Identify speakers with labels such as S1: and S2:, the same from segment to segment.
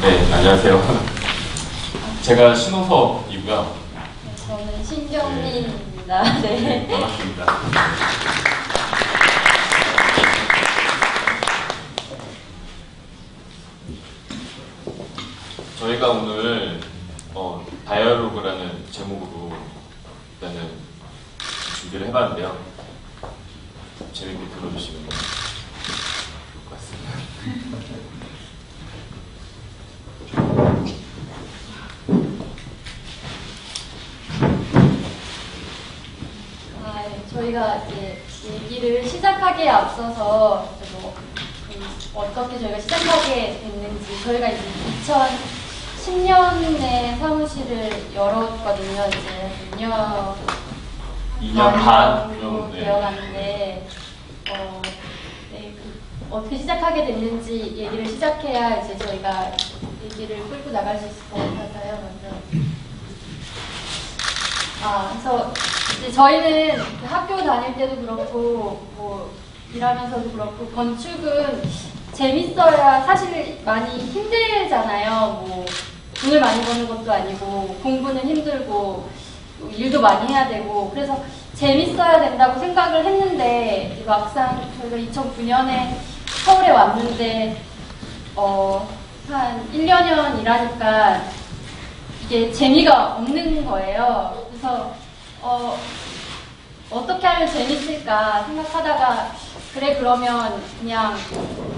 S1: 네, 안녕하세요. 제가 신호섭이고요.
S2: 네, 저는 신경민입니다. 네.
S1: 네, 반갑습니다. 저희가 오늘 다이얼로그라는 제목으로 일단은 준비를 해봤는데요. 재밌게 들어주시면 좋을 것 같습니다.
S2: 저희가 이제 얘기를 시작하기에 앞서서 어떻게 저희가 시작하게 됐는지, 저희가 이제 2010년에 사무실을 열었거든요. 이제
S1: 2년 반
S2: 정도
S1: 네.
S2: 되어가는데 어떻게 시작하게 됐는지 얘기를 시작해야 이제 저희가 얘기를 끌고 나갈 수 있을 것 같아서요. 먼저. 그래서 이제 저희는 학교 다닐 때도 그렇고 뭐 일하면서도 그렇고 건축은 재밌어야 사실 많이 힘들잖아요. 뭐 돈을 많이 버는 것도 아니고 공부는 힘들고 일도 많이 해야 되고, 그래서 재밌어야 된다고 생각을 했는데 막상 저희가 2009년에 서울에 왔는데 한 1년 일하니까 이게 재미가 없는 거예요. 그래서 어떻게 하면 재밌을까 생각하다가, 그래 그러면 그냥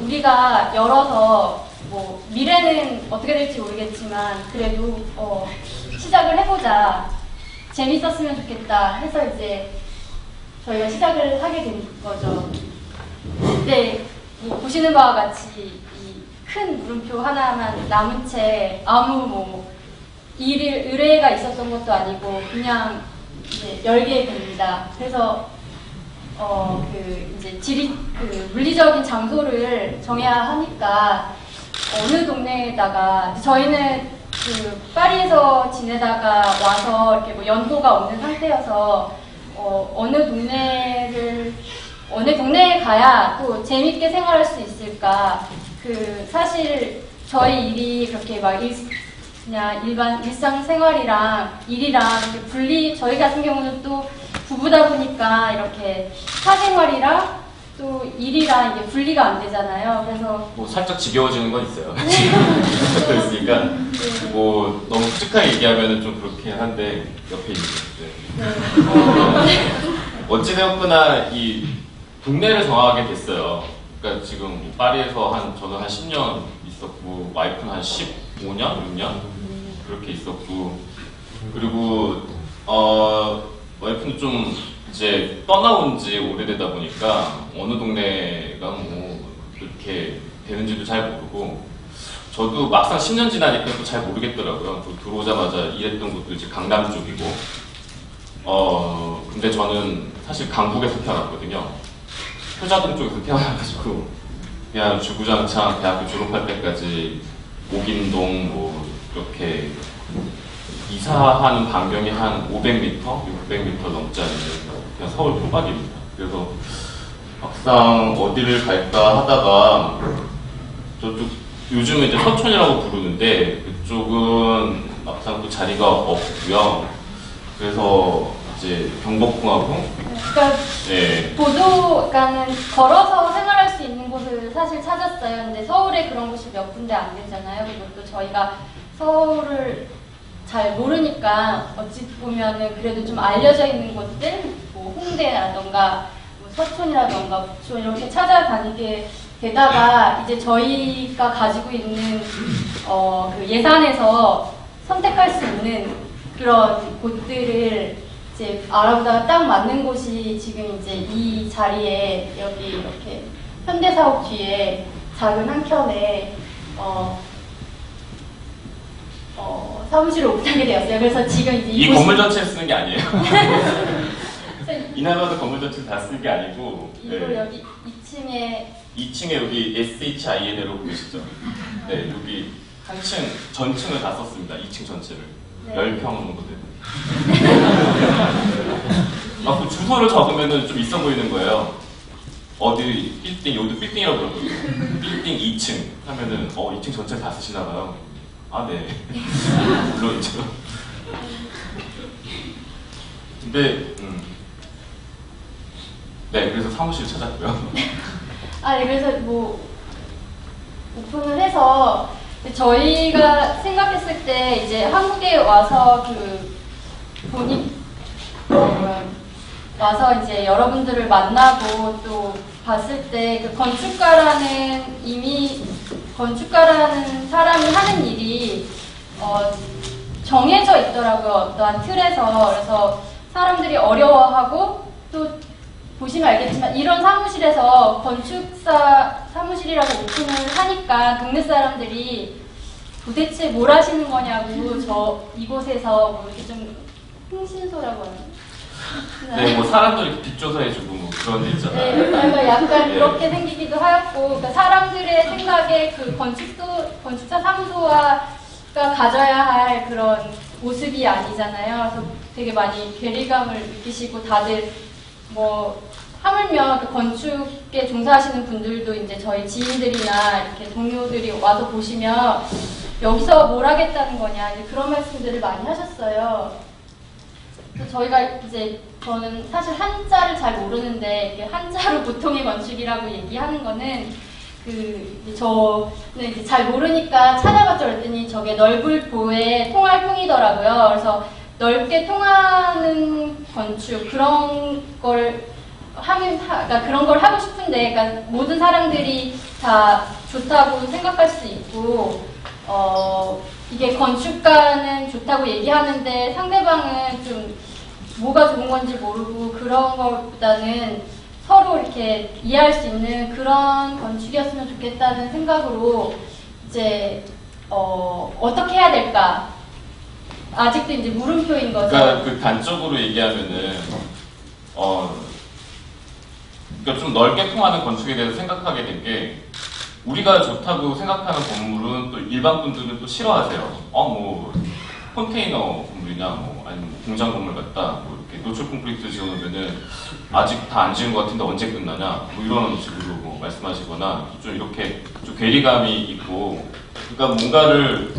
S2: 우리가 열어서 뭐 미래는 어떻게 될지 모르겠지만 그래도 시작을 해보자, 재밌었으면 좋겠다 해서 이제 저희가 시작을 하게 된 거죠. 근데 뭐 보시는 바와 같이 이 큰 물음표 하나만 남은 채 아무 뭐 의뢰가 있었던 것도 아니고 그냥 이제 열게 됩니다. 그래서 이제 물리적인 장소를 정해야 하니까 어느 동네에다가, 저희는 파리에서 지내다가 와서 이렇게 뭐 연고가 없는 상태여서 어느 동네에 가야 또 재밌게 생활할 수 있을까. 사실 저희 일이 그렇게 막 그냥 일반 일상생활이랑 일이랑 이렇게 저희 같은 경우는 또 부부다 보니까 이렇게 사생활이랑 또 일이랑 이게 분리가 안 되잖아요. 그래서
S1: 뭐 살짝 지겨워지는 건 있어요. 그랬으니까 뭐 너무 솔직하게 얘기하면 좀 그렇긴 한데 옆에 있는데 어찌되었거나 이 동네를 정하게 됐어요. 그러니까 지금 파리에서 저는 한 10년 있었고 와이프는 한 15년, 6년 그렇게 있었고, 그리고 와이프는 좀 이제 떠나온 지 오래되다 보니까 어느 동네가 뭐 그렇게 되는지도 잘 모르고, 저도 막상 10년 지나니까 또 잘 모르겠더라고요. 들어오자마자 일했던 곳도 이제 강남 쪽이고, 근데 저는 사실 강북에서 태어났거든요. 효자동 쪽에서 태어나가지고 그냥 주구장창 대학교 졸업할 때까지 옥인동 뭐 이렇게 이사하는 반경이 한 500m, 600m 넘지 않는 그냥 서울 토박입니다. 그래서 막상 어디를 갈까 하다가 저쪽 요즘은 이제 서촌이라고 부르는데 그쪽은 막상 또 자리가 없고요. 그래서 이제 경복궁하고
S2: 그러니까
S1: 네.
S2: 그러니까는 걸어서 생활할 수 있는 곳을 사실 찾았어요. 근데 서울에 그런 곳이 몇 군데 안 되잖아요. 그리고 또 저희가 서울을 잘 모르니까 어찌 보면은 그래도 좀 알려져 있는 곳들, 뭐 홍대라던가 뭐 서촌이라던가 부촌 이렇게 찾아다니게 되다가 이제 저희가 가지고 있는 그 예산에서 선택할 수 있는 그런 곳들을 이제 알아보다가 딱 맞는 곳이 지금 이제 이 자리에 여기 이렇게 현대사옥 뒤에 작은 한 켠에 사무실을 오픈하게 되었어요. 그래서 지금 이제
S1: 이 건물 전체를 쓰는 게 아니에요. 이나라도 건물 전체를 다 쓰는 게 아니고
S2: 이걸
S1: 네.
S2: 여기
S1: 2층에 여기 SHIN으로 보이시죠? 네, 여기 한 층 전층을 다 썼습니다. 2층 전체를.
S2: 네.
S1: 10평 정도 되는. 그 주소를 적으면 좀 있어 보이는 거예요. 어디 빌딩, 여기도 빌딩이라고 그러거든요. 빌딩 2층 하면은 2층 전체 다 쓰시나 봐요. 아, 네. 물론이죠. 근데, 네, 그래서 사무실 찾았고요.
S2: 아, 네, 그래서 뭐, 오픈을 해서, 저희가 생각했을 때, 이제 한국에 와서 와서 이제 여러분들을 만나고 또 봤을 때, 건축가라는 사람이 하는 일이, 정해져 있더라고요. 어떠한 틀에서. 그래서 사람들이 어려워하고, 또 보시면 알겠지만 이런 사무실에서 건축사 사무실이라고 오픈을 하니까 동네 사람들이 도대체 뭘 하시는 거냐고 이곳에서 뭐 이렇게 좀 흥신소라고 하나?
S1: 네, 뭐 사람들이 뒷조사해주고 뭐 그런 데 있잖아요.
S2: 네, 약간
S1: 네.
S2: 그렇게 생기기도 하였고, 그러니까 사람들의 생각에 건축사 사무소가 가져야 할 그런 모습이 아니잖아요. 그래서 되게 많이 괴리감을 느끼시고 다들 뭐 하물며 건축에 종사하시는 분들도 이제 저희 지인들이나 이렇게 동료들이 와서 보시면 여기서 뭘 하겠다는 거냐 이제 그런 말씀들을 많이 하셨어요. 그래서 저희가 이제 저는 사실 한자를 잘 모르는데 이게 한자로 보통의 건축이라고 얘기하는 거는 저는 이제 잘 모르니까 찾아봤죠. 그랬더니 저게 넓을 보에 통할통이더라고요. 그래서 넓게 통하는 건축 그런 걸 그러니까 그런 걸 하고 싶은데, 그러니까 모든 사람들이 다 좋다고 생각할 수 있고, 이게 건축가는 좋다고 얘기하는데 상대방은 좀 뭐가 좋은 건지 모르고 그런 것보다는 서로 이렇게 이해할 수 있는 그런 건축이었으면 좋겠다는 생각으로 이제 어떻게 해야 될까? 아직도 이제 물음표인 거죠.
S1: 그러니까 그 단적으로 얘기하면은 그러니까 좀 넓게 통하는 건축에 대해서 생각하게 된 게 우리가 좋다고 생각하는 건물은 또 일반 분들은 또 싫어하세요. 뭐 컨테이너 건물이냐, 뭐 아니면 공장 건물 같다, 뭐 이렇게 노출 콘크리트 지어놓으면은 아직 다 안 지은 것 같은데 언제 끝나냐, 뭐 이런 식으로 뭐 말씀하시거나 좀 이렇게 좀 괴리감이 있고, 그러니까 뭔가를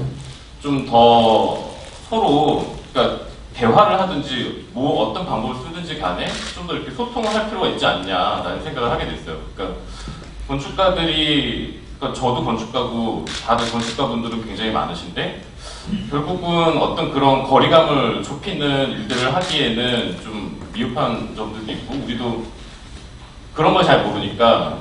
S1: 좀 더 서로 그러니까 대화를 하든지 뭐 어떤 방법을 쓰든지 간에 좀 더 이렇게 소통을 할 필요가 있지 않냐라는 생각을 하게 됐어요. 그러니까 건축가들이, 그러니까 저도 건축가고 다들 건축가분들은 굉장히 많으신데 결국은 어떤 그런 거리감을 좁히는 일들을 하기에는 좀 미흡한 점들도 있고, 우리도 그런 걸 잘 모르니까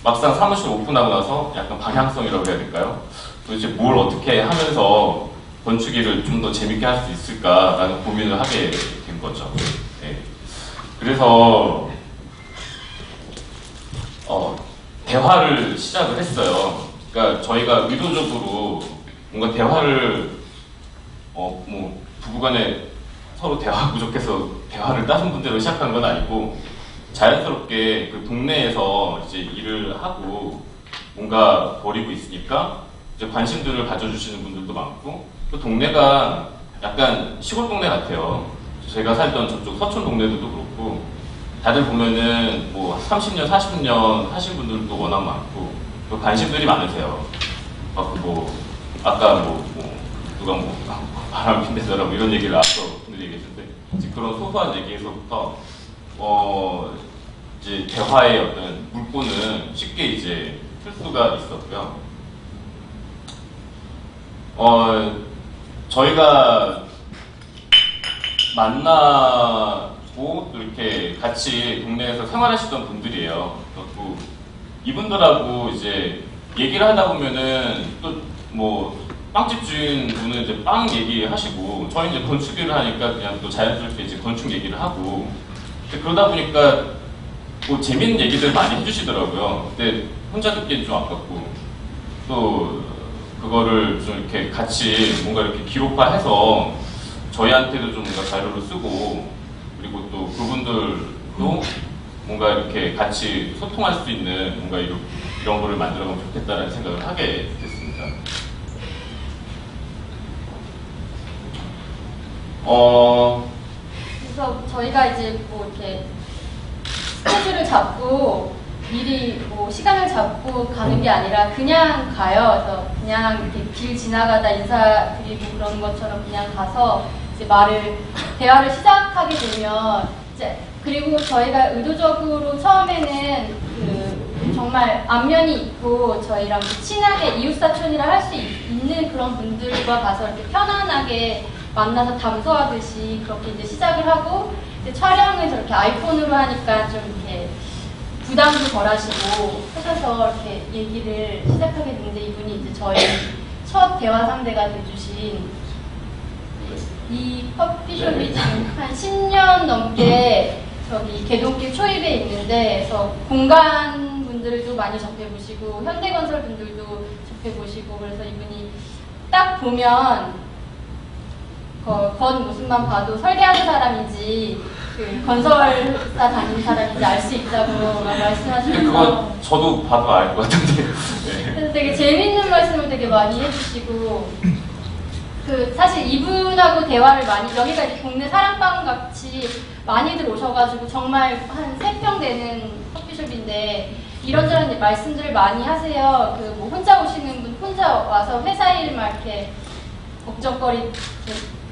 S1: 막상 사무실 오픈하고 나서 약간 방향성이라고 해야 될까요? 도대체 뭘 어떻게 하면서 건축 일을 좀 더 재밌게 할 수 있을까라는 고민을 하게 된 거죠. 네. 그래서 대화를 시작을 했어요. 그러니까 저희가 의도적으로 뭔가 대화를 뭐 부부간에 서로 대화 부족해서 대화를 다른 분들로 시작한 건 아니고 자연스럽게 그 동네에서 이제 일을 하고 뭔가 벌이고 있으니까 이제 관심들을 가져주시는 분들도 많고, 또 동네가 약간 시골 동네 같아요. 제가 살던 저쪽 서촌 동네들도 그렇고 다들 보면은 뭐 30년, 40년 하신 분들도 워낙 많고 또 관심들이 많으세요. 아까 누가 바람 핀대서라 뭐 이런 얘기를 앞서 분들이 얘기했는데, 이제 그런 소소한 얘기에서부터 이제 대화의 어떤 물꼬는 쉽게 이제 풀 수가 있었고요. 저희가 만나고 또 이렇게 같이 동네에서 생활하시던 분들이에요. 그래서 이분들하고 이제 얘기를 하다 보면은 또 뭐 빵집 주인 분은 이제 빵 얘기하시고 저희 이제 건축 일을 하니까 그냥 또 자연스럽게 이제 건축 얘기를 하고, 그러다 보니까 뭐 재밌는 얘기들 많이 해주시더라고요. 근데 혼자 듣기엔 좀 아깝고, 또 그거를 좀 이렇게 같이 뭔가 이렇게 기록화해서 저희한테도 좀 뭔가 자료를 쓰고, 그리고 또 그분들도 뭔가 이렇게 같이 소통할 수 있는 뭔가 이런 거를 만들어가면 좋겠다는 생각을 하게 됐습니다.
S2: 그래서 저희가 이제 뭐 이렇게 스케줄을 잡고 미리 뭐 시간을 잡고 가는 게 아니라 그냥 가요. 그래서 그냥 이렇게 길 지나가다 인사드리고 그런 것처럼 그냥 가서 이제 대화를 시작하게 되면 이제 그리고 저희가 의도적으로 처음에는 정말 안면이 있고 저희랑 친하게 이웃사촌이라 할 수 있는 그런 분들과 가서 이렇게 편안하게 만나서 담소하듯이 그렇게 이제 시작을 하고 이제 촬영을 저렇게 아이폰으로 하니까 좀 이렇게 부담도 덜 하시고 하셔서 이렇게 얘기를 시작하게 됐는데 이분이 이제 저희 첫 대화 상대가 돼주신 이 커피숍이 지금 한 10년 넘게 저기 개동길 초입에 있는데 그래서 공간 분들도 많이 접해보시고 현대건설 분들도 접해보시고 그래서 이분이 딱 보면 겉 모습만 봐도 설계하는 사람인지 그 건설사 다니는 사람인지 알 수 있다고 말씀하시면서
S1: 그거 저도 봐도 알 것 같은데 네.
S2: 그래서 되게 재밌는 말씀을 되게 많이 해주시고 사실 이분하고 대화를 많이 여기가 이제 동네 사랑방 같이 많이들 오셔가지고 정말 한 3평 되는 커피숍인데 이런저런 말씀들을 많이 하세요. 뭐 혼자 오시는 분 혼자 와서 회사 일 막 이렇게 걱정거리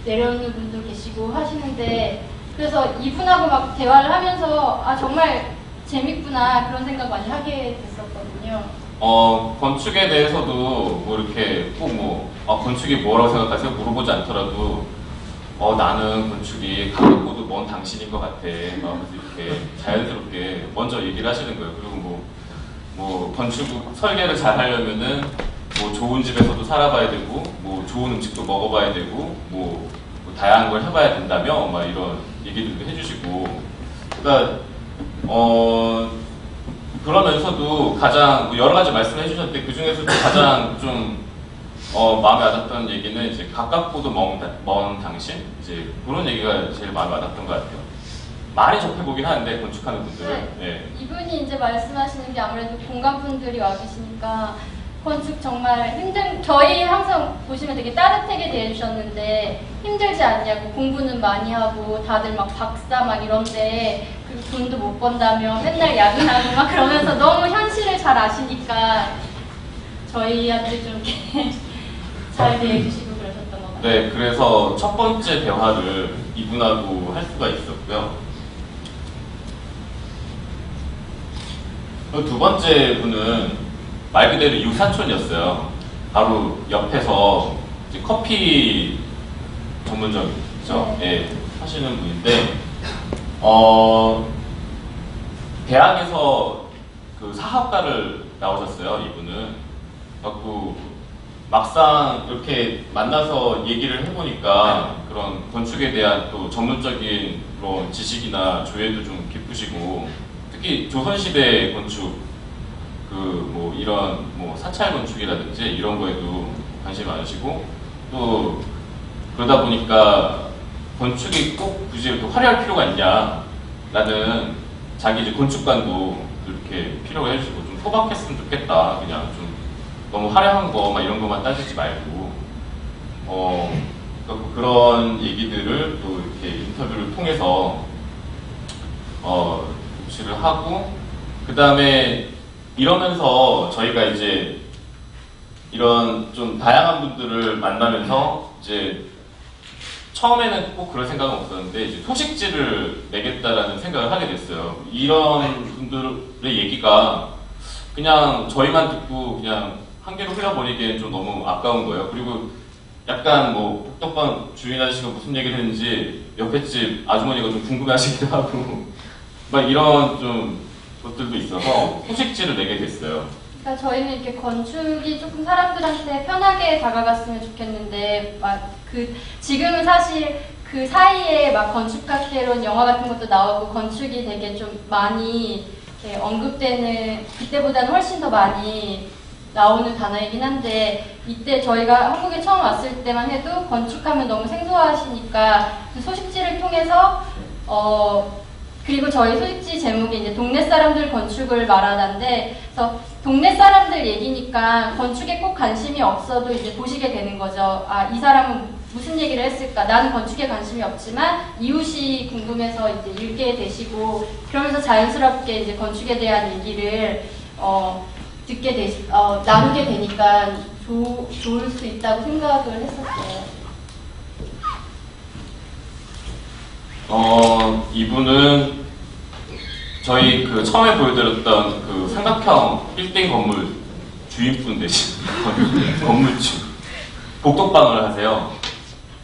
S2: 내려오는 분도 계시고 하시는데 그래서 이분하고 막 대화를 하면서 아 정말 재밌구나 그런 생각 많이 하게 됐었거든요.
S1: 건축에 대해서도 뭐 이렇게 꼭 건축이 뭐라고 생각하세요? 물어보지 않더라도 나는 건축이 가깝고도 먼 당신인 것 같아. 그래서 이렇게 자연스럽게 먼저 얘기를 하시는 거예요. 그리고 뭐 건축 설계를 잘 하려면은 뭐 좋은 집에서도 살아봐야 되고 뭐 좋은 음식도 먹어봐야 되고 뭐 다양한 걸 해봐야 된다며 막 이런 얘기들도 해주시고 그러니까 그러면서도 가장 여러 가지 말씀을 해주셨는데 그 중에서도 가장 좀 마음에 와닿던 얘기는 이제 가깝고도 먼 당신 이제 그런 얘기가 제일 마음에 와닿던 것 같아요. 많이 접해보긴 하는데 건축하는 분들은
S2: 네. 이분이 이제 말씀하시는 게 아무래도 공간분들이 와 계시니까 건축 정말 저희 항상 보시면 되게 따뜻하게 대해주셨는데 힘들지 않냐고 공부는 많이 하고 다들 막 박사 막 이런데 그리고 돈도 못 번다며 맨날 야근하고 막 그러면서 너무 현실을 잘 아시니까 저희한테 좀 이렇게 잘 대해주시고 그러셨던 것 같아요.
S1: 네, 그래서 첫 번째 대화를 이분하고 할 수가 있었고요. 두 번째 분은 말 그대로 이웃사촌이었어요. 바로 옆에서 이제 커피 전문점이죠. 네, 하시는 분인데, 대학에서 그 사학과를 나오셨어요, 이분은. 그래갖고, 막상 이렇게 만나서 얘기를 해보니까 그런 건축에 대한 또 전문적인 그런 지식이나 조예도 좀 깊으시고, 특히 조선시대 건축, 뭐 이런 뭐 사찰 건축이라든지 이런 거에도 관심이 많으시고 또 그러다 보니까 건축이 꼭 굳이 이렇게 화려할 필요가 있냐라는 자기 이제 건축관도 이렇게 필요로 해주시고 좀 소박했으면 좋겠다. 그냥 좀 너무 화려한 거 막 이런 것만 따지지 말고 그런 얘기들을 또 이렇게 인터뷰를 통해서 유치를 하고 그 다음에 이러면서 저희가 이제 이런 좀 다양한 분들을 만나면서 이제 처음에는 꼭 그럴 생각은 없었는데 이제 소식지를 내겠다라는 생각을 하게 됐어요. 이런 분들의 얘기가 그냥 저희만 듣고 그냥 한 개로 흘려버리기엔 좀 너무 아까운 거예요. 그리고 약간 뭐 복덕방 주인 아저씨가 무슨 얘기를 했는지 옆에 집 아주머니가 좀 궁금해하시기도 하고 막 이런 좀 것들도 있어서 소식지를 내게 됐어요.
S2: 그러니까 저희는 이렇게 건축이 조금 사람들한테 편하게 다가갔으면 좋겠는데 지금은 사실 그 사이에 막 건축 카페론 영화 같은 것도 나오고 건축이 되게 좀 많이 이렇게 언급되는 그때보다는 훨씬 더 많이 나오는 단어이긴 한데 이때 저희가 한국에 처음 왔을 때만 해도 건축하면 너무 생소하시니까 그 소식지를 통해서 그리고 저희 소식지 제목이 이제 동네 사람들 건축을 말하는데, 그래서 동네 사람들 얘기니까 건축에 꼭 관심이 없어도 이제 보시게 되는 거죠. 아, 이 사람은 무슨 얘기를 했을까? 나는 건축에 관심이 없지만 이웃이 궁금해서 이제 읽게 되시고 그러면서 자연스럽게 이제 건축에 대한 얘기를 나누게 되니까 좋을 수 있다고 생각을 했었어요.
S1: 이분은 저희 그 처음에 보여드렸던 그 삼각형 빌딩 건물 주인분 되신 건물주 복덕방을 하세요.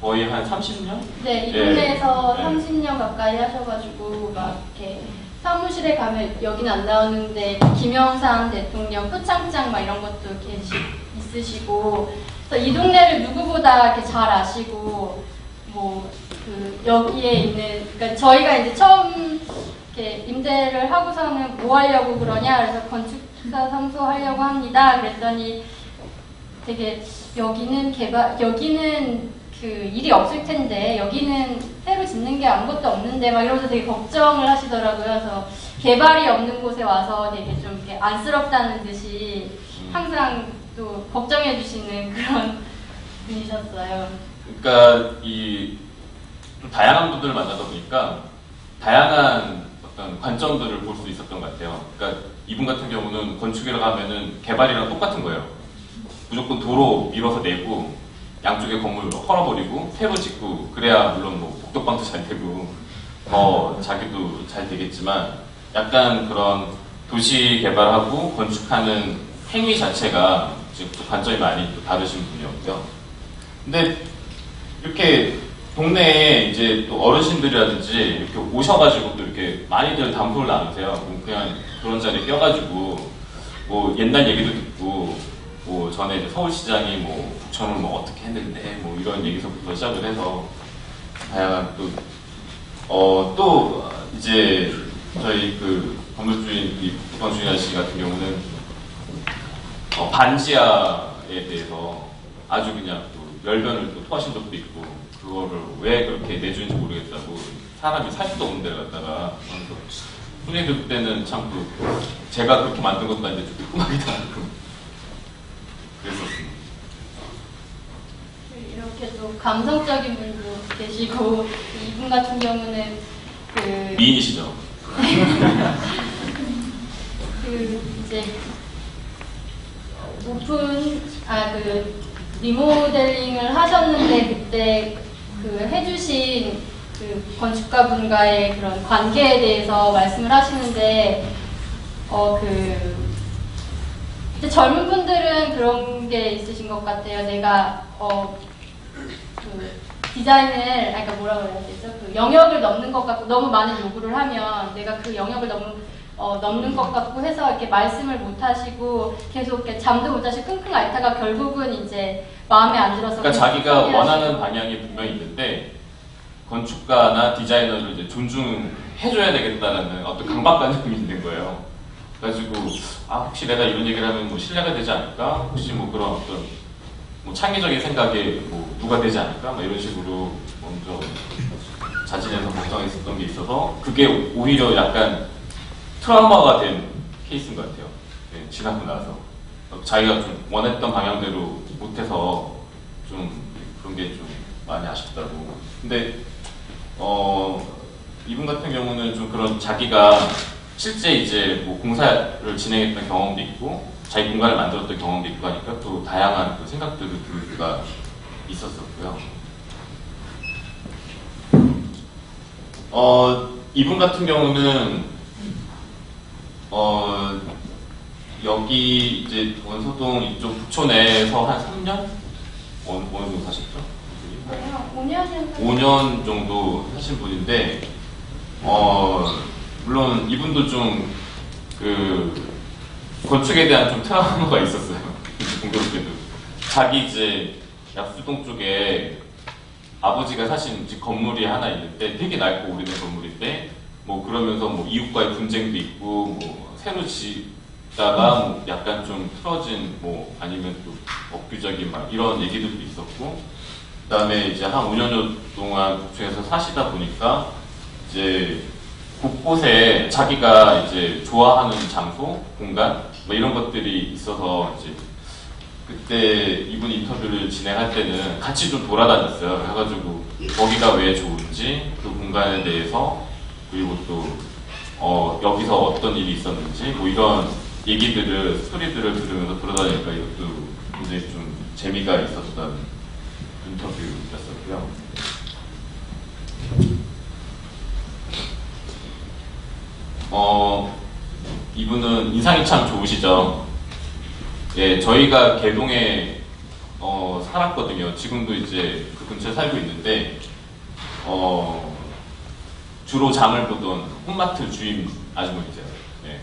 S1: 거의 한 30년?
S2: 네, 이 동네에서 30년 가까이 하셔가지고 막 이렇게 사무실에 가면 여기는 안 나오는데 김영삼 대통령 표창장 막 이런 것도 있으시고 그래서 이 동네를 누구보다 이렇게 잘 아시고 뭐 그 여기에 있는 그러니까 저희가 이제 처음 이렇게 임대를 하고서는 뭐 하려고 그러냐 그래서 건축사 상소 하려고 합니다. 그랬더니 되게 여기는 그 일이 없을 텐데 여기는 새로 짓는 게 아무것도 없는데 막 이러면서 되게 걱정을 하시더라고요. 그래서 개발이 없는 곳에 와서 되게 좀 이렇게 안쓰럽다는 듯이 항상 또 걱정해 주시는 그런 분이셨어요.
S1: 그러니까 좀 다양한 분들을 만나다 보니까 다양한 어떤 관점들을 볼 수 있었던 것 같아요. 그러니까 이분 같은 경우는 건축이라고 하면은 개발이랑 똑같은 거예요. 무조건 도로 밀어서 내고 양쪽에 건물 헐어버리고 새로 짓고 그래야 물론 뭐 복덕방도 잘 되고 자기도 잘 되겠지만 약간 그런 도시 개발하고 건축하는 행위 자체가 지금 또 관점이 많이 또 다르신 분이었고요. 근데 이렇게 동네에 이제 또 어르신들이라든지 이렇게 오셔가지고 또 이렇게 많이들 담소를 나누세요. 그냥 그런 자리에 껴가지고 뭐 옛날 얘기도 듣고 뭐 전에 이제 서울시장이 뭐 북촌을 뭐 어떻게 했는데 뭐 이런 얘기서부터 시작을 해서 다양한 또 이제 저희 그 건물주인 이 북방준현 씨 같은 경우는 반지하에 대해서 아주 그냥 또 열변을 또 토하신 적도 있고 그거를 왜 그렇게 내주는지 모르겠다고 사람이 살 수도 없는 데를 갖다가 흔히들 그때는 참 제가 그렇게 만든 것도 아닌데 좀 끔하기도 하고 그랬었습니다.
S2: 이렇게 또 감성적인 분도 계시고 이분 같은 경우는
S1: 미인이시죠?
S2: 이제 리모델링을 하셨는데 그때 해주신 건축가분과의 그런 관계에 대해서 말씀을 하시는데 근데 젊은 분들은 그런 게 있으신 것 같아요. 내가 디자인을 그러니까 뭐라 그래야 되죠? 영역을 넘는 것 같고 너무 많은 요구를 하면 내가 그 영역을 넘는 것 같고 해서 이렇게 말씀을 못 하시고 계속 이렇게 잠도 못 자시고 끙끙 앓다가 결국은 이제 마음에 안 들어서
S1: 그러니까 자기가 원하는 방향이 분명히 있는데 건축가나 디자이너를 이제 존중해줘야 되겠다라는 어떤 강박관념이 있는 거예요. 그래가지고 혹시 내가 이런 얘기를 하면 뭐 신뢰가 되지 않을까? 혹시 뭐 그런 어떤 뭐 창의적인 생각에 뭐 누가 되지 않을까? 뭐 이런 식으로 먼저 자진해서 걱정했었던 게 있어서 그게 오히려 약간 트라우마가 된 케이스인 것 같아요. 네, 지나고 나서 자기가 좀 원했던 방향대로 못해서 좀 그런 게 좀 많이 아쉽다고. 근데 이분 같은 경우는 좀 그런 자기가 실제 이제 뭐 공사를 진행했던 경험도 있고 자기 공간을 만들었던 경험도 있고 하니까 또 다양한 그 생각들을 들 수가 있었었고요. 이분 같은 경우는 여기 이제 원소동 이쪽 북촌에서 한 3년? 어느 정도 사셨죠? 5년 정도 하신 분인데, 물론 이분도 좀 건축에 대한 좀 트라우마가 있었어요. 공교롭게도. 자기 이제 약수동 쪽에 아버지가 사신 집 건물이 하나 있는데 되게 낡고 오래된 건물인데 뭐 그러면서 뭐 이웃과의 분쟁도 있고 뭐 새로 짓다가 뭐 약간 좀 틀어진 뭐 아니면 또 억규적인 막 이런 얘기들도 있었고 그다음에 이제 한 5년 동안 북촌에서 사시다 보니까 이제 곳곳에 자기가 이제 좋아하는 장소, 공간 뭐 이런 것들이 있어서 이제 그때 이분 인터뷰를 진행할 때는 같이 좀 돌아다녔어요. 해가지고 거기가 왜 좋은지 그 공간에 대해서 그리고 또 여기서 어떤 일이 있었는지 뭐 이런 얘기들을 스토리들을 들으면서 돌아다니니까 이것도 굉장히 좀 재미가 있었던 인터뷰였었고요. 이분은 인상이 참 좋으시죠. 예, 저희가 개동에 살았거든요. 지금도 이제 그 근처에 살고 있는데 주로 장을 보던 홈마트 주임 아주머니세요. 예.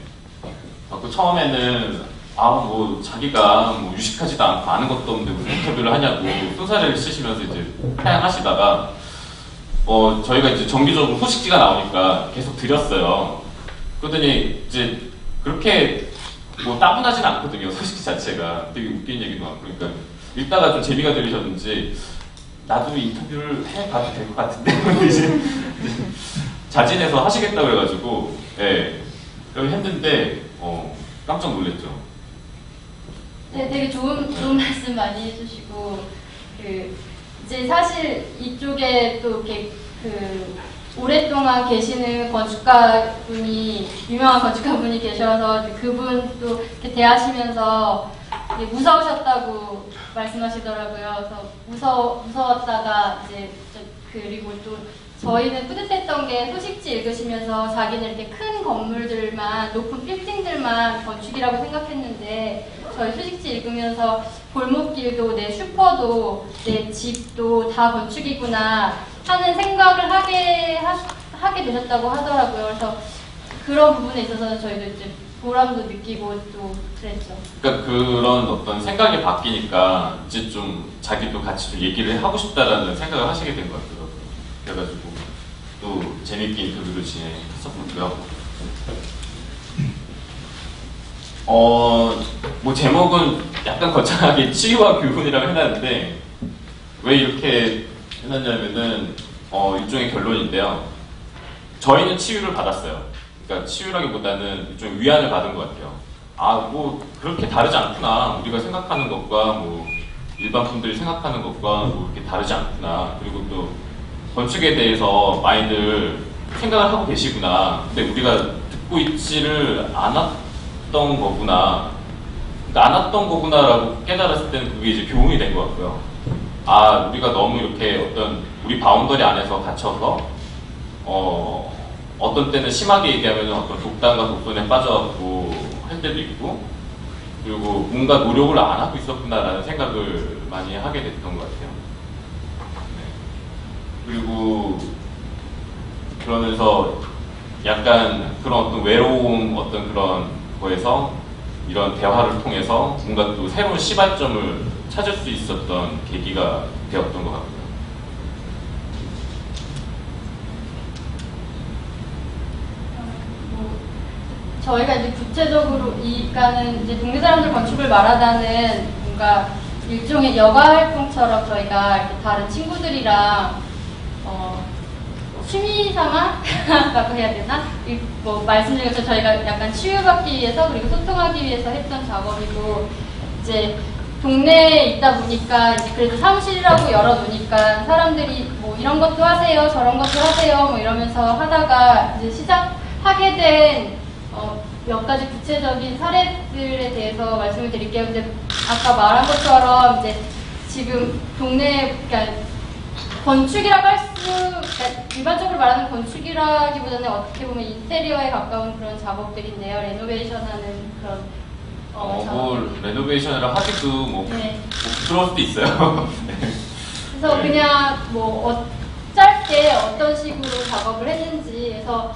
S1: 그 처음에는 뭐 자기가 뭐 유식하지도 않고 아는 것도 없는데 무슨 인터뷰를 하냐고 손사래를 쓰시면서 이제 사양하시다가 저희가 이제 정기적으로 소식지가 나오니까 계속 드렸어요. 그러더니 이제 그렇게 뭐 따분하진 않거든요. 소식지 자체가 되게 웃긴 얘기도 많고 그러니까 읽다가 좀 재미가 들리셨는지 나도 인터뷰를 해봐도 될 것 같은데 이제 자진해서 하시겠다 그래가지고 예, 그렇게 했는데 깜짝 놀랐죠.
S2: 네, 되게 좋은 말씀 많이 해주시고 이제 사실 이쪽에 또 이렇게 오랫동안 계시는 건축가분이 유명한 건축가분이 계셔서 그분 또 이렇게 대하시면서 무서우셨다고 말씀하시더라고요. 그래서 무서웠다가 이제 그리고 또 저희는 뿌듯했던 게 소식지 읽으시면서 자기는 이렇게 큰 건물들만 높은 빌딩들만 건축이라고 생각했는데 저희 소식지 읽으면서 골목길도 내 슈퍼도 내 집도 다 건축이구나 하는 생각을 하게 되셨다고 하더라고요. 그래서 그런 부분에 있어서 저희도 이제 보람도 느끼고 또 그랬죠.
S1: 그러니까 그런 어떤 생각이 바뀌니까 이제 좀 자기도 같이 좀 얘기를 하고 싶다라는 생각을 하시게 된 것 같더라고요. 그래가지고 또 재밌게 인터뷰를 진행했었고요. 뭐 제목은 약간 거창하게 치유와 교훈이라고 해놨는데 왜 이렇게 해놨냐면은 일종의 결론인데요. 저희는 치유를 받았어요. 그러니까 치유라기보다는 일종의 위안을 받은 것 같아요. 뭐 그렇게 다르지 않구나. 우리가 생각하는 것과 뭐 일반 분들이 생각하는 것과 뭐 이렇게 다르지 않구나. 그리고 또 건축에 대해서 많이들 생각을 하고 계시구나. 근데 우리가 듣고 있지를 않았던 거구나. 그러니까 안 왔던 거구나라고 깨달았을 때는 그게 이제 교훈이 된 것 같고요. 우리가 너무 이렇게 어떤 우리 바운더리 안에서 갇혀서 어떤 때는 심하게 얘기하면 어떤 독단과 독선에 빠져갖고 할 때도 있고 그리고 뭔가 노력을 안 하고 있었구나라는 생각을 많이 하게 됐던 것 같아요. 그리고 그러면서 약간 그런 어떤 외로움 어떤 그런 거에서 이런 대화를 통해서 뭔가 또 새로운 시발점을 찾을 수 있었던 계기가 되었던 것 같고요.
S2: 저희가 이제 구체적으로 그러니까는 이제 동네 사람들 건축을 말하다는 뭔가 일종의 여가 활동처럼 저희가 이렇게 다른 친구들이랑 취미삼아라고 해야 되나? 뭐 말씀드린 것처럼 저희가 약간 치유받기 위해서 그리고 소통하기 위해서 했던 작업이고 이제 동네에 있다 보니까 그래도 사무실이라고 열어놓으니까 사람들이 뭐 이런 것도 하세요, 저런 것도 하세요, 뭐 이러면서 하다가 이제 시작하게 된 몇 가지 구체적인 사례들에 대해서 말씀을 드릴게요. 근데 아까 말한 것처럼 이제 지금 동네 그러니까 건축이라고 그러니까 일반적으로 말하는 건축이라기보다는 어떻게 보면 인테리어에 가까운 그런 작업들인데요. 레노베이션하는 그런
S1: 뭐 레노베이션이라 하기도 뭐
S2: 네.
S1: 부끄러울 수도 있어요. 네.
S2: 그래서
S1: 네.
S2: 그냥 뭐 짧게 어떤 식으로 작업을 했는지 해서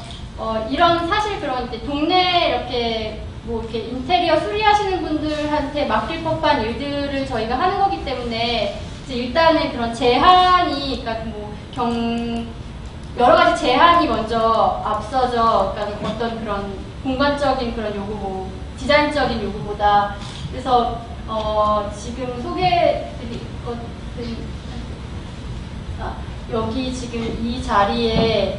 S2: 이런 사실 그런 이제 동네 이렇게 뭐 이렇게 인테리어 수리하시는 분들한테 맡길 법한 일들을 저희가 하는 거기 때문에 이제 일단은 그런 제한이 그러니까 뭐 여러 가지 제한이 먼저 앞서죠. 그러니까 어떤 그런 공간적인 그런 요구, 뭐 디자인적인 요구보다 그래서 지금 소개드릴 것들이 여기 지금 이 자리에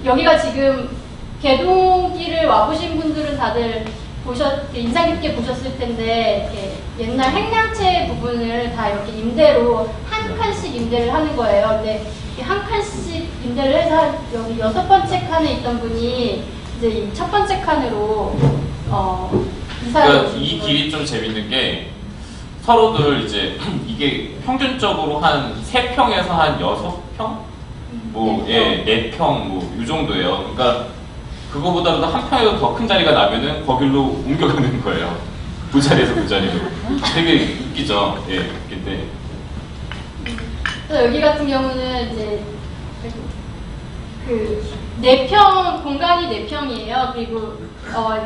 S2: 여기가 지금 개동길을 와보신 분들은 다들 인상 깊게 보셨을 텐데 이렇게 옛날 행량체 부분을 다 이렇게 임대로 한 칸씩 임대를 하는 거예요. 근데 한 칸씩 임대를 해서 여기 6번째 칸에 있던 분이 이제 이 첫 번째 칸으로 이사를
S1: 그러니까
S2: 오신
S1: 이
S2: 거예요.
S1: 길이 좀 재밌는 게 서로들 이제 이게 평균적으로 한 3평에서 한 6평? 뭐, 예, 4평, 뭐, 이 정도예요. 그러니까 그거보다도 한 평에도 더 큰 자리가 나면은 거길로 옮겨가는 거예요. 그 자리에서 그 자리로. 되게 웃기죠. 예, 근데.
S2: 그래서 여기 같은 경우는 이제 그 4평, 공간이 4평이에요. 그리고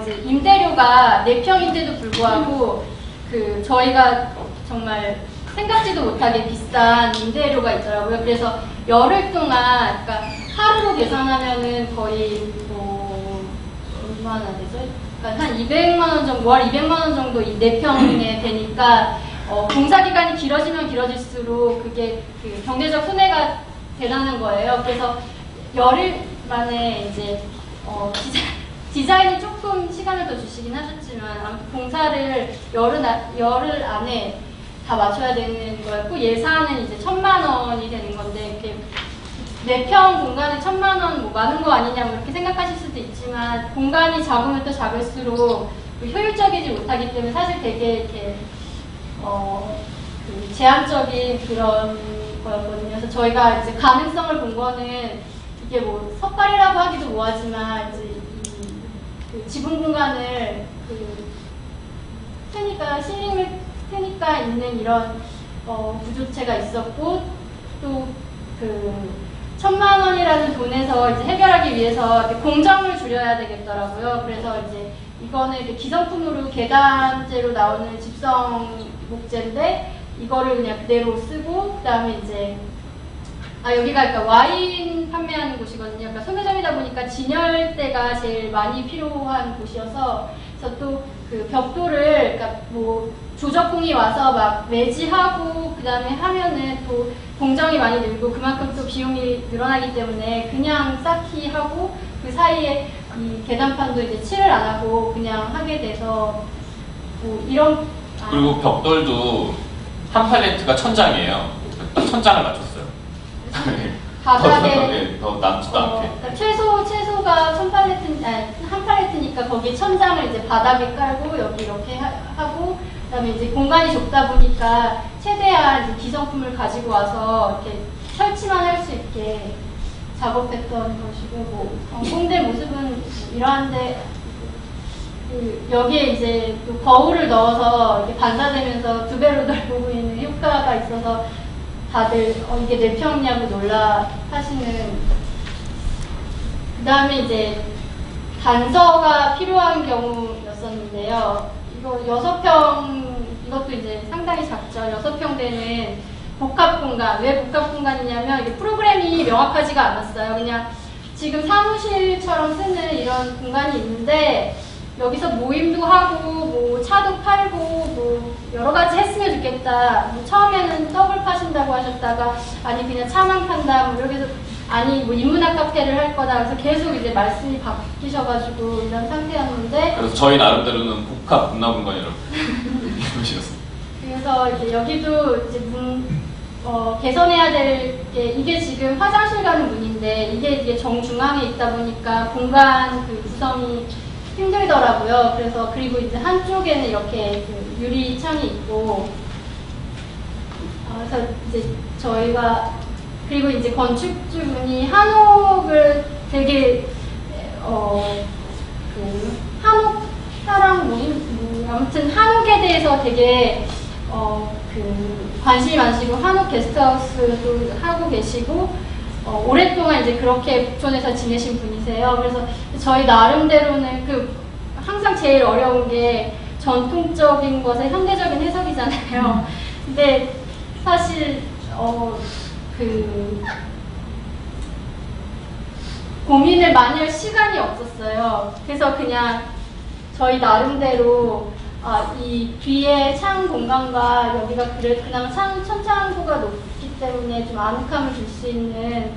S2: 이제 임대료가 4평인데도 불구하고 그 저희가 정말 생각지도 못하게 비싼 임대료가 있더라고요. 그래서 열흘 동안, 그러니까 하루로 계산하면은 거의 뭐 얼마나 되죠? 그러니까 한 200만 원 정도, 월 200만 원 정도 이 4평에 되니까 공사 기간이 길어지면 길어질수록 그게 그 경제적 손해가 되는 거예요. 그래서 열흘 만에 이제 디자인이 조금 시간을 더 주시긴 하셨지만 아무튼 공사를 열흘 안에 다 맞춰야 되는 거였고 예산은 이제 1,000만 원이 되는 건데 이렇게 4평 공간에 1,000만 원 뭐 많은 거 아니냐 뭐 이렇게 생각하실 수도 있지만 공간이 작으면 또 작을수록 효율적이지 못하기 때문에 사실 되게 이렇게 그 제한적인 그런 거였거든요. 그래서 저희가 이제 가능성을 본 거는 이게 뭐 섣발이라고 하기도 뭐하지만 이제 그 지붕 공간을 그 실링을 트니까 있는 이런 구조체가 있었고 또 그 1,000만 원이라는 돈에서 이제 해결하기 위해서 이렇게 공정을 줄여야 되겠더라고요. 그래서 이제 이거는 이렇게 기성품으로 계단재로 나오는 집성 목재인데 이거를 그냥 그대로 쓰고 그다음에 이제 여기가 그러니까 와인 판매하는 곳이거든요. 그러니까 소매점이다 보니까 진열대가 제일 많이 필요한 곳이어서 그래서 또 그 벽돌을 그러니까 뭐 조적공이 와서 막 매지하고 그 다음에 하면은 또 공정이 많이 늘고 그만큼 또 비용이 늘어나기 때문에 그냥 쌓기 하고 그 사이에 이 계단판도 이제 칠을 안 하고 그냥 하게 돼서 뭐 이런
S1: 그리고 벽돌도 한 팔레트가 1,000장이에요. 딱 1,000장을 맞췄어요.
S2: 바닥에
S1: 더 남지도 않게.
S2: 그러니까 최소가 1,000팔레트, 한 팔레트니까 거기에 1,000장을 이제 바닥에 깔고 여기 이렇게 하고 그다음에 이제 공간이 좁다 보니까 최대한 이제 기성품을 가지고 와서 이렇게 설치만 할 수 있게 작업했던 것이고 뭐 공대 모습은 이러한데 여기에 이제 또 거울을 넣어서 이렇게 반사되면서 2배로 넓어 보이는 효과가 있어서 다들 이게 4평이냐고 놀라 하시는. 그 다음에 이제 단서가 필요한 경우였었는데요. 이거 6평, 이것도 이제 상당히 작죠. 6평 되는 복합 공간. 왜 복합 공간이냐면 이게 프로그램이 명확하지가 않았어요. 그냥 지금 사무실처럼 쓰는 이런 공간이 있는데 여기서 모임도 하고 뭐 차도 팔고 뭐 여러 가지 했으면 좋겠다. 뭐 처음에는 떡을 파신다고 하셨다가 아니 그냥 차만 판다. 뭐 이렇게 해서 아니 뭐 인문학 카페를 할 거다. 그래서 계속 이제 말씀이 바뀌셔가지고 이런 상태였는데
S1: 그래서 저희 나름대로는 복합 문화공간이라고 보시겠습니다.
S2: 그래서 이제 여기도 이제 개선해야 될 게 이게 지금 화장실 가는 문인데 이게 정중앙에 있다 보니까 공간 그 구성이 힘들더라고요. 그래서 그리고 이제 한쪽에는 이렇게 그 유리 창이 있고 그래서 이제 저희가 그리고 이제 건축주분이 한옥을 되게 그 한옥 사랑 모임 아무튼 한옥에 대해서 되게 그 관심이 많으시고 한옥 게스트하우스도 하고 계시고 오랫동안 이제 그렇게 북촌에서 지내신 분이세요. 그래서 저희 나름대로는 그 항상 제일 어려운 게 전통적인 것의 현대적인 해석이잖아요. 근데 사실 그 고민을 많이 할 시간이 없었어요. 그래서 그냥 저희 나름대로 이 뒤에 창 공간과 여기가 그나마 천창고가 높기 때문에 좀 아늑함을 줄 수 있는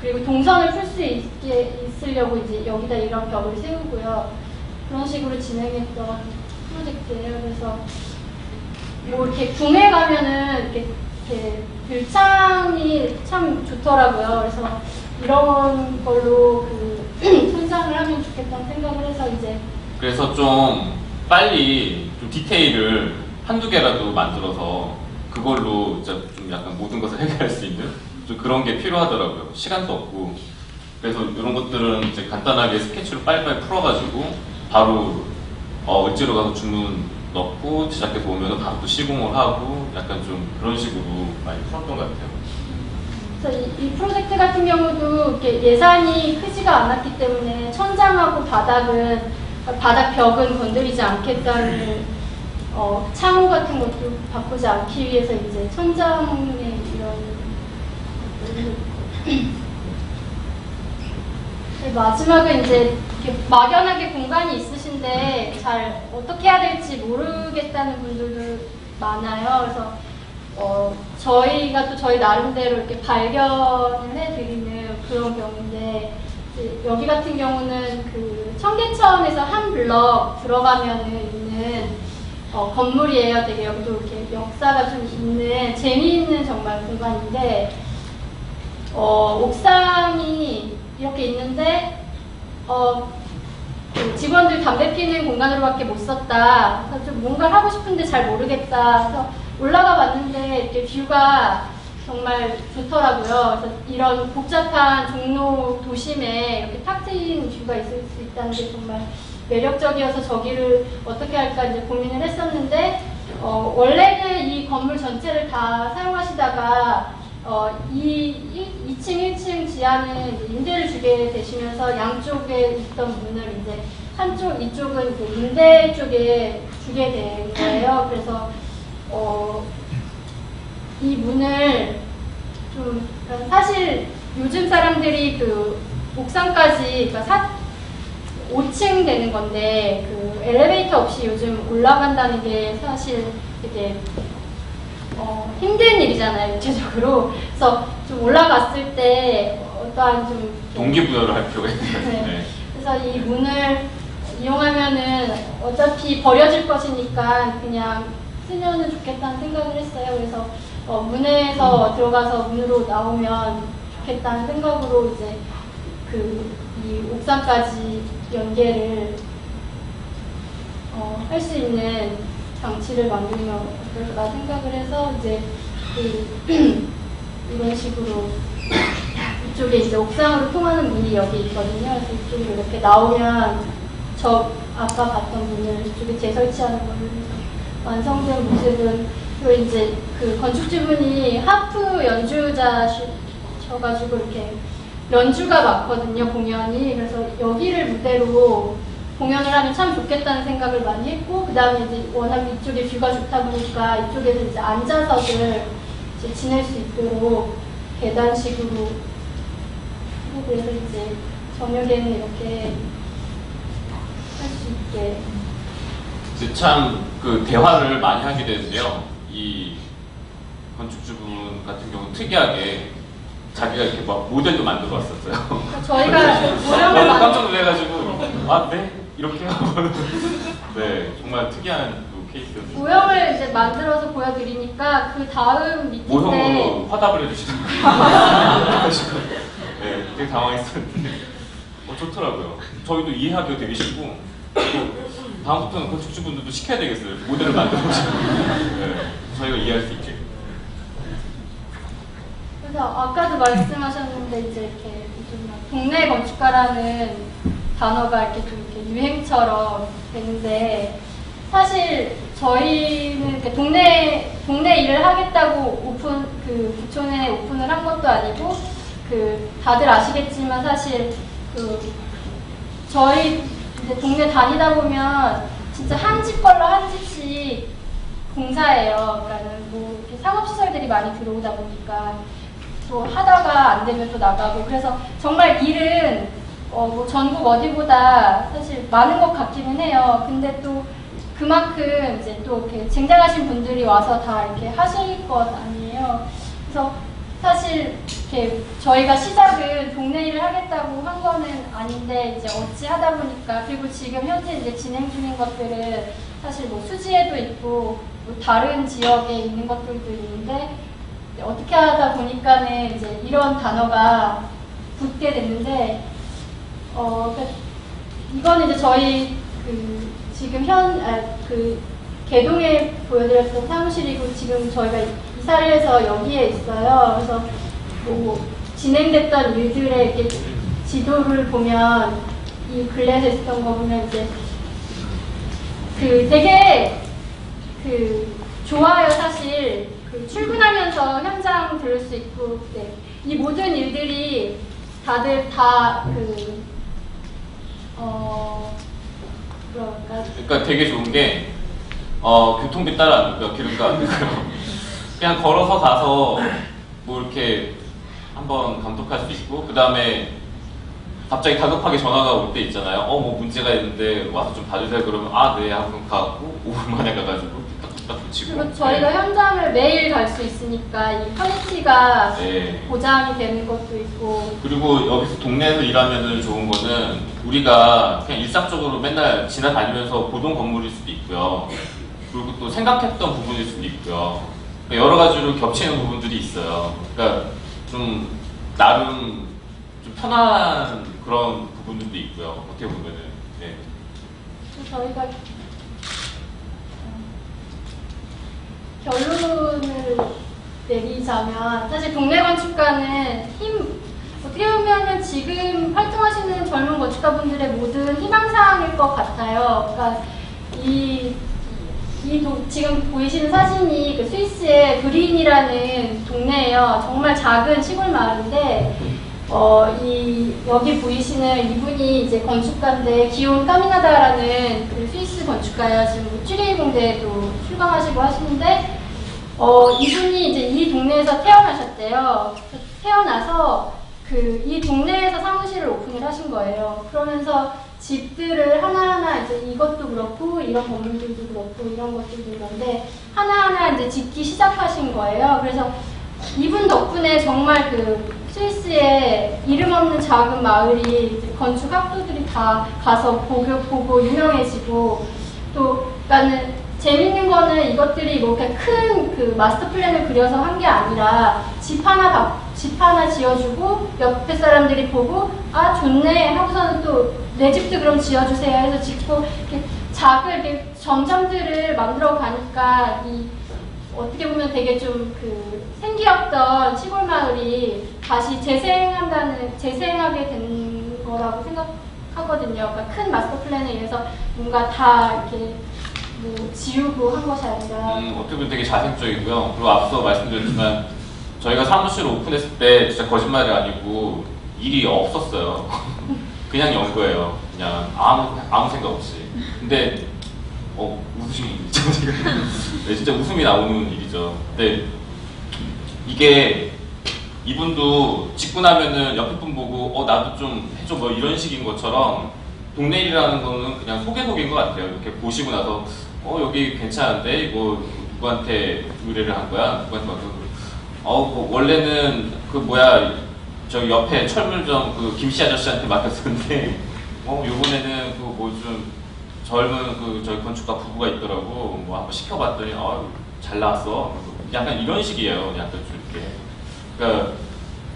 S2: 그리고 동선을 풀 수 있으려고 이제 여기다 이런 벽을 세우고요. 그런 식으로 진행했던 프로젝트예요. 그래서 뭐 이렇게 궁에 가면은 이렇게 들창이 참 좋더라고요. 그래서 이런 걸로 손상을 하면 좋겠다는 생각을 해서 이제
S1: 그래서 좀 빨리 좀 디테일을 한두 개라도 만들어서 그걸로 진짜 좀 약간 모든 것을 해결할 수 있는 좀 그런 게 필요하더라고요. 시간도 없고. 그래서 이런 것들은 이제 간단하게 스케치로 빨리빨리 풀어가지고 바로 을지로 가서 주문 넣고 제작해서 오면 바로 또 시공을 하고 약간 좀 그런 식으로 많이 풀었던 것 같아요.
S2: 그래서 이 프로젝트 같은 경우도 이렇게 예산이 크지가 않았기 때문에 천장하고 바닥 벽은 건드리지 않겠다는 창호 같은 것도 바꾸지 않기 위해서 이제 천장에 이런 마지막은 이제 이렇게 막연하게 공간이 있으신데 잘 어떻게 해야 될지 모르겠다는 분들도 많아요. 그래서 저희가 또 저희 나름대로 이렇게 발견을 해드리는 그런 경우인데 여기 같은 경우는 그 청계천에서 한 블럭 들어가면은 있는 건물이에요. 되게 여기도 이렇게 역사가 좀 있는 재미있는 정말 공간인데 옥상이 이렇게 있는데 그 직원들 담배 피는 공간으로밖에 못 썼다. 그래서 좀 뭔가를 하고 싶은데 잘 모르겠다. 그래서 올라가 봤는데 이렇게 뷰가 정말 좋더라고요. 그래서 이런 복잡한 종로 도심에 이렇게 탁 트인 뷰가 있을 수 있다는 게 정말 매력적이어서 저기를 어떻게 할까 이제 고민을 했었는데 원래는 이 건물 전체를 다 사용하시다가 이 2층, 1층 지하는 이제 임대를 주게 되시면서 양쪽에 있던 문을 이제 한쪽, 이쪽은 그 임대 쪽에 주게 된 거예요. 그래서 이 문을 좀 사실 요즘 사람들이 그 옥상까지 그러니까 5층 되는 건데 그 엘리베이터 없이 요즘 올라간다는 게 사실 되게 힘든 일이잖아요, 전체적으로. 그래서 좀 올라갔을 때 어떠한 좀
S1: 동기부여를 할 필요가 있는 것
S2: 네.
S1: 같아요.
S2: 그래서 이 문을 이용하면은 어차피 버려질 것이니까 그냥 쓰면은 좋겠다는 생각을 했어요. 그래서 문에서 들어가서 문으로 나오면 좋겠다는 생각으로 이제 이 옥상까지 연계를 할 수 있는 장치를 만들면 어떨까 생각을 해서 이제 이런 식으로 이쪽에 이제 옥상으로 통하는 문이 여기 있거든요. 그래서 이쪽으로 이렇게 나오면 저 아까 봤던 문을 이쪽에 재설치하는 걸로 완성된 모습은 그리고 이제 그 건축주분이 하프 연주자셔가지고 이렇게 연주가 많거든요, 공연이. 그래서 여기를 무대로 공연을 하면 참 좋겠다는 생각을 많이 했고, 그 다음에 이제 워낙 이쪽에 뷰가 좋다 보니까 이쪽에서 이제 앉아서들 이제 지낼 수 있도록 계단식으로 하고, 그래서 이제 저녁에는 이렇게 할 수 있게.
S1: 이제 참 그 대화를 많이 하게 되는데요. 이 건축주분 같은 경우는 특이하게 자기가 이렇게 막 모델도 만들어 왔었어요.
S2: 저희가 모형을
S1: 깜짝 놀래가지고 네? 이렇게 하고 네, 정말 특이한 그 케이스였어요.
S2: 모형을 이제 만들어서 보여드리니까 그 다음 미팅 때
S1: 모형으로 화답을 해주시는 네, 되게 당황했었는데 좋더라고요. 저희도 이해하기가 되게 쉽고 또 다음부터는 건축주분들도 시켜야 되겠어요. 모델을 만들어보시고 네, 저희가 이해할 수 있게.
S2: 그래서 아까도 말씀하셨는데 이제 이렇게 좀 동네 건축가라는 단어가 이렇게 좀 이렇게 유행처럼 되는데 사실 저희는 이렇게 동네 일을 하겠다고 부촌에 오픈을 한 것도 아니고 다들 아시겠지만 사실 저희 이제 동네 다니다 보면 진짜 한 집 걸러 한 집씩 공사예요. 그러니까는 뭐 이렇게 상업시설들이 많이 들어오다 보니까 또 하다가 안 되면 또 나가고 그래서 정말 일은 뭐 전국 어디보다 사실 많은 것 같기는 해요. 근데 또 그만큼 이제 또 이렇게 쟁쟁하신 분들이 와서 다 이렇게 하실 것 아니에요. 그래서 사실 이렇게 저희가 시작은 동네 일을 하겠다고 한 거는 아닌데 이제 어찌 하다 보니까 그리고 지금 현재 이제 진행 중인 것들은 사실 뭐 수지에도 있고 뭐 다른 지역에 있는 것들도 있는데 어떻게 하다 보니까는 이제 이런 단어가 붙게 됐는데 그러니까 이거는 이제 저희 그 지금 그 개동에 보여드렸던 사무실이고 지금 저희가 이사를 해서 여기에 있어요. 그래서 뭐 진행됐던 일들의 이렇게 지도를 보면 이 근래에서 있었던 거 보면 이제 그 되게 그 좋아요. 사실 그 출근하면서 현장 들을 수 있고 네. 이 모든 일들이 다들 다
S1: 그러니까 되게 좋은 게 교통비 따라 기름값 안 들고요. 그냥 걸어서 가서 뭐 이렇게 한번 감독할 수 있고, 그 다음에 갑자기 다급하게 전화가 올 때 있잖아요. 뭐 문제가 있는데 와서 좀 봐주세요. 그러면 아, 네 하고 가고 5분 만에 가가지고 뚝딱뚝딱 붙이고.
S2: 그리고 저희가
S1: 네.
S2: 현장을 매일 갈 수 있으니까 이 퀄리티가
S1: 네.
S2: 보장이 되는 것도 있고.
S1: 그리고 여기서 동네에서 일하면은 좋은 거는 우리가 그냥 일상적으로 맨날 지나다니면서 보던 건물일 수도 있고요. 그리고 또 생각했던 부분일 수도 있고요. 그러니까 여러 가지로 겹치는 부분들이 있어요. 그러니까 좀 나름 좀 편한 그런 부분들도 있고요. 어떻게 보면은. 네.
S2: 저희가 결론을 내리자면 사실 동네 건축가는 어떻게 보면은 지금 활동하시는 젊은 건축가분들의 모든 희망사항일 것 같아요. 그러니까 지금 보이시는 사진이 그 스위스의 브린이라는 동네예요. 정말 작은 시골 마을인데 여기 보이시는 이분이 이제 건축가인데 기온 까미나다라는 그 스위스 건축가예요. 지금 쭈리 공대에도 출강하시고 하시는데 이분이 이제 이 동네에서 태어나셨대요. 태어나서 이 동네에서 사무실을 오픈을 하신 거예요. 그러면서 집들을 하나하나 이제 이것도 그렇고 이런 건물들도 그렇고 이런 것들도 그런데 하나하나 이제 짓기 시작하신 거예요. 그래서 이분 덕분에 정말 그 스위스의 이름 없는 작은 마을이 건축 학도들이 다 가서 보고 유명해지고 또 그러니까는 재밌는 거는 이것들이 뭐 이렇게 큰 그 마스터 플랜을 그려서 한 게 아니라 집 하나 지어주고 옆에 사람들이 보고 아 좋네 하고서는 또 내 집도 그럼 지어주세요 해서 짓고 이렇게 작은 이렇게 점점들을 만들어 가니까 어떻게 보면 되게 좀 생기었던 시골 마을이 다시 재생하게 된 거라고 생각하거든요. 그러니까 큰 마스터 플랜에 의해서 뭔가 다 이렇게 뭐 지우고 한 것이 아니라.
S1: 어떻게 보면 되게 자생적이고요. 그리고 앞서 말씀드렸지만 저희가 사무실을 오픈했을 때 진짜 거짓말이 아니고 일이 없었어요. 그냥 연 거예요. 그냥 아무 생각 없이. 근데 웃음이 네, 진짜 웃음이 나오는 일이죠. 근데 이게 이분도 짓고 나면은 옆에 분 보고 나도 좀 해줘 뭐 이런 식인 것처럼 동네 일이라는 거는 그냥 소개인 것 같아요. 이렇게 보시고 나서 여기 괜찮은데 이거 누구한테 의뢰를 한 거야? 누구한테 맡겨서 뭐 원래는 저 옆에 철물점 김씨 아저씨한테 맡겼었는데 요번에는 뭐 좀 젊은 저희 건축가 부부가 있더라고. 뭐 한번 시켜봤더니 잘 나왔어. 약간 이런 식이에요. 약간 좀 이렇게. 그러니까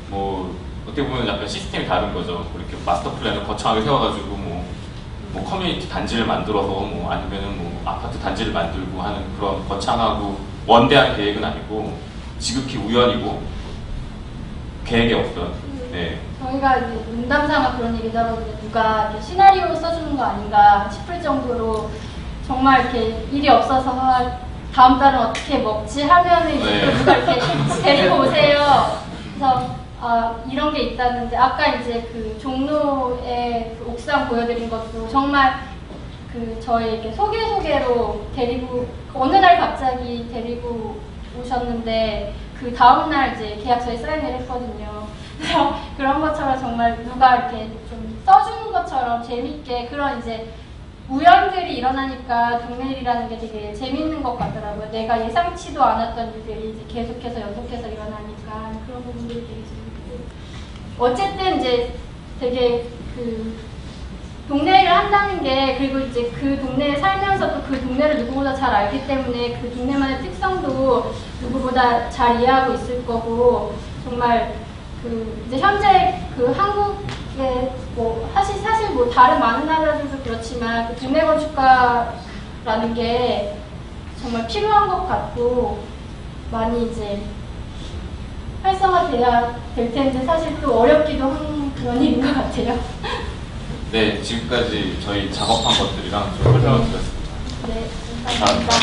S1: 뭐 어떻게 보면 약간 시스템이 다른 거죠. 이렇게 마스터 플랜을 거창하게 세워가지고 뭐 커뮤니티 단지를 만들어서 아니면은 아파트 단지를 만들고 하는 그런 거창하고 원대한 계획은 아니고 지극히 우연이고 계획이 없어요. 네.
S2: 저희가 이제 농담삼아 그런 얘기도 하거든요. 누가 이렇게 시나리오 써주는 거 아닌가 싶을 정도로 정말 이렇게 일이 없어서 다음 달은 어떻게 먹지 하면은
S1: 네.
S2: 누가 이렇게 데리고 오세요. 그래서 이런 게 있다는데 아까 이제 종로의 옥상 보여드린 것도 정말 저희 이렇게 소개로 데리고 어느 날 갑자기 데리고 오셨는데 그 다음 날 이제 계약서에 사인을 했거든요. 그래서 그런 것처럼 정말 누가 이렇게 좀 써주는 것처럼 재밌게 그런 이제 우연들이 일어나니까 동네 일이라는 게 되게 재밌는 것 같더라고요. 내가 예상치도 않았던 일들이 이제 계속해서 연속해서 일어나니까 그런 부분들이 되게 재밌어요. 어쨌든 이제 되게 그 동네를 한다는 게, 그리고 이제 그 동네에 살면서 또 그 동네를 누구보다 잘 알기 때문에 그 동네만의 특성도 누구보다 잘 이해하고 있을 거고, 정말 그 이제 현재 그 한국에 뭐 사실 뭐 다른 많은 나라들도 그렇지만 그 동네 건축가라는 게 정말 필요한 것 같고 많이 이제 활성화돼야 될 텐데 사실 또 어렵기도 한 그런 일인 것 같아요.
S1: 네, 지금까지 저희 작업한 것들이랑 좀 설명을 드렸습니다.
S2: 네, 감사합니다.